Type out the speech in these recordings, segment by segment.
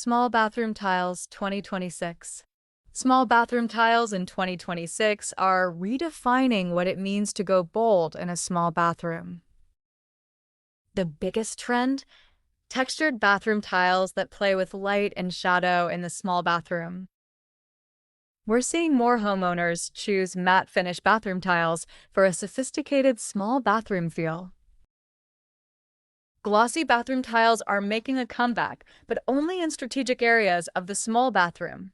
Small bathroom tiles 2026. Small bathroom tiles in 2026 are redefining what it means to go bold in a small bathroom. The biggest trend? Textured bathroom tiles that play with light and shadow in the small bathroom. We're seeing more homeowners choose matte finish bathroom tiles for a sophisticated small bathroom feel. Glossy bathroom tiles are making a comeback, but only in strategic areas of the small bathroom.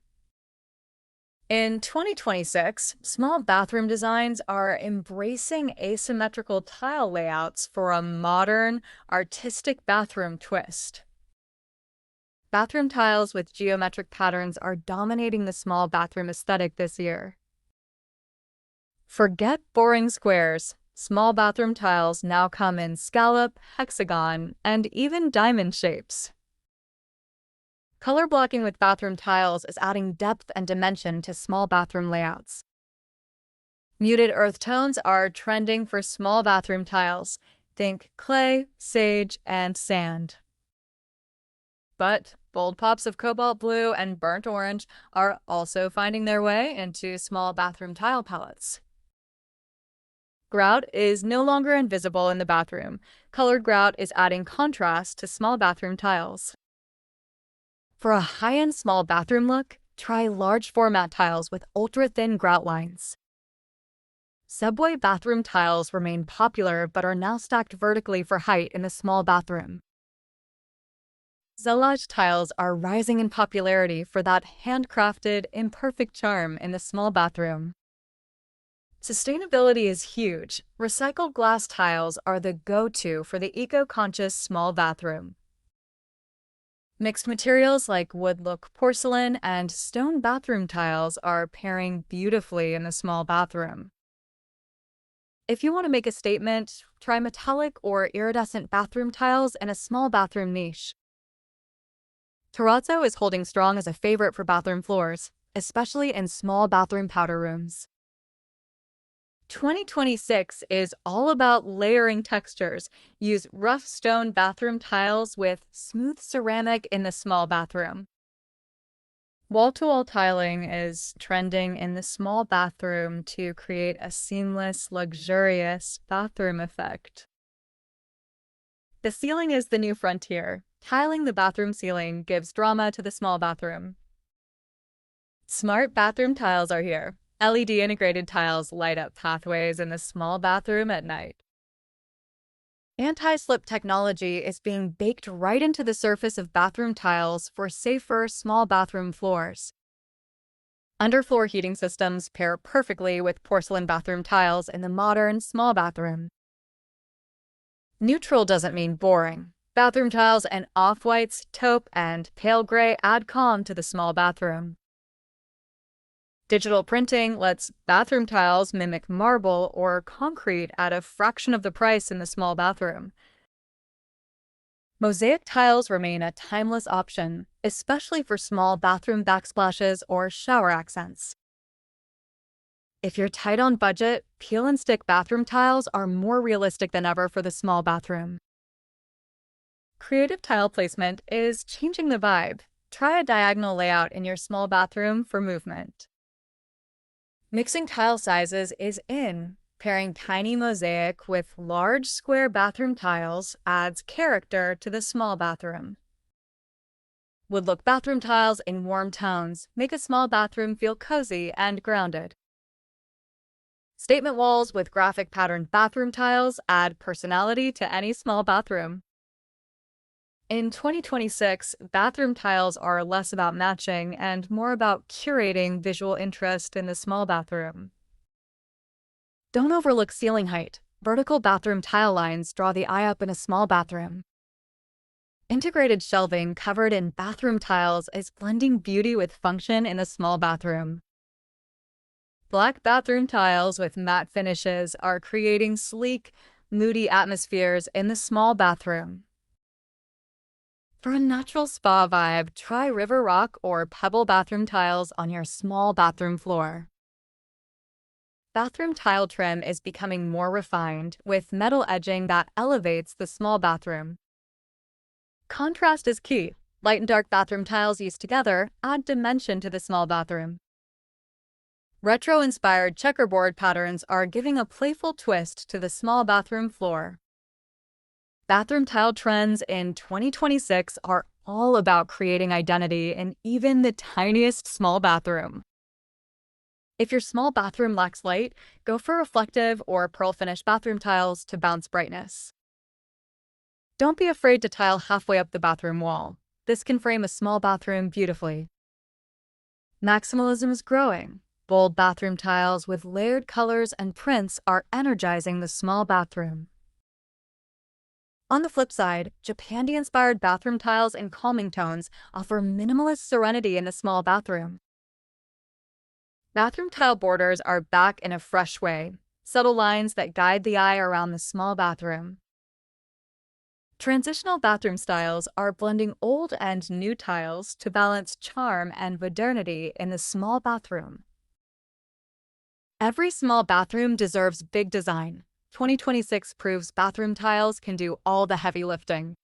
In 2026, small bathroom designs are embracing asymmetrical tile layouts for a modern, artistic bathroom twist. Bathroom tiles with geometric patterns are dominating the small bathroom aesthetic this year. Forget boring squares. Small bathroom tiles now come in scallop, hexagon, and even diamond shapes. Color blocking with bathroom tiles is adding depth and dimension to small bathroom layouts. Muted earth tones are trending for small bathroom tiles. Think clay, sage, and sand. But bold pops of cobalt blue and burnt orange are also finding their way into small bathroom tile palettes. Grout is no longer invisible in the bathroom. Colored grout is adding contrast to small bathroom tiles. For a high-end small bathroom look, try large format tiles with ultra-thin grout lines. Subway bathroom tiles remain popular but are now stacked vertically for height in the small bathroom. Zellage tiles are rising in popularity for that handcrafted, imperfect charm in the small bathroom. Sustainability is huge. Recycled glass tiles are the go-to for the eco-conscious small bathroom. Mixed materials like wood-look porcelain and stone bathroom tiles are pairing beautifully in the small bathroom. If you want to make a statement, try metallic or iridescent bathroom tiles in a small bathroom niche. Terrazzo is holding strong as a favorite for bathroom floors, especially in small bathroom powder rooms. 2026 is all about layering textures. Use rough stone bathroom tiles with smooth ceramic in the small bathroom. Wall-to-wall tiling is trending in the small bathroom to create a seamless, luxurious bathroom effect. The ceiling is the new frontier. Tiling the bathroom ceiling gives drama to the small bathroom. Smart bathroom tiles are here. LED integrated tiles light up pathways in the small bathroom at night. Anti-slip technology is being baked right into the surface of bathroom tiles for safer small bathroom floors. Underfloor heating systems pair perfectly with porcelain bathroom tiles in the modern small bathroom. Neutral doesn't mean boring. Bathroom tiles and off-whites, taupe, and pale gray add calm to the small bathroom. Digital printing lets bathroom tiles mimic marble or concrete at a fraction of the price in the small bathroom. Mosaic tiles remain a timeless option, especially for small bathroom backsplashes or shower accents. If you're tight on budget, peel and stick bathroom tiles are more realistic than ever for the small bathroom. Creative tile placement is changing the vibe. Try a diagonal layout in your small bathroom for movement. Mixing tile sizes is in. Pairing tiny mosaic with large square bathroom tiles adds character to the small bathroom. Wood-look bathroom tiles in warm tones make a small bathroom feel cozy and grounded. Statement walls with graphic patterned bathroom tiles add personality to any small bathroom. In 2026, bathroom tiles are less about matching and more about curating visual interest in the small bathroom. Don't overlook ceiling height. Vertical bathroom tile lines draw the eye up in a small bathroom. Integrated shelving covered in bathroom tiles is blending beauty with function in a small bathroom. Black bathroom tiles with matte finishes are creating sleek, moody atmospheres in the small bathroom. For a natural spa vibe, try river rock or pebble bathroom tiles on your small bathroom floor. Bathroom tile trim is becoming more refined, with metal edging that elevates the small bathroom. Contrast is key. Light and dark bathroom tiles used together add dimension to the small bathroom. Retro-inspired checkerboard patterns are giving a playful twist to the small bathroom floor. Bathroom tile trends in 2026 are all about creating identity in even the tiniest small bathroom. If your small bathroom lacks light, go for reflective or pearl finish bathroom tiles to bounce brightness. Don't be afraid to tile halfway up the bathroom wall. This can frame a small bathroom beautifully. Maximalism is growing. Bold bathroom tiles with layered colors and prints are energizing the small bathroom. On the flip side, Japandi-inspired bathroom tiles in calming tones offer minimalist serenity in the small bathroom. Bathroom tile borders are back in a fresh way, subtle lines that guide the eye around the small bathroom. Transitional bathroom styles are blending old and new tiles to balance charm and modernity in the small bathroom. Every small bathroom deserves big design. 2026 proves bathroom tiles can do all the heavy lifting.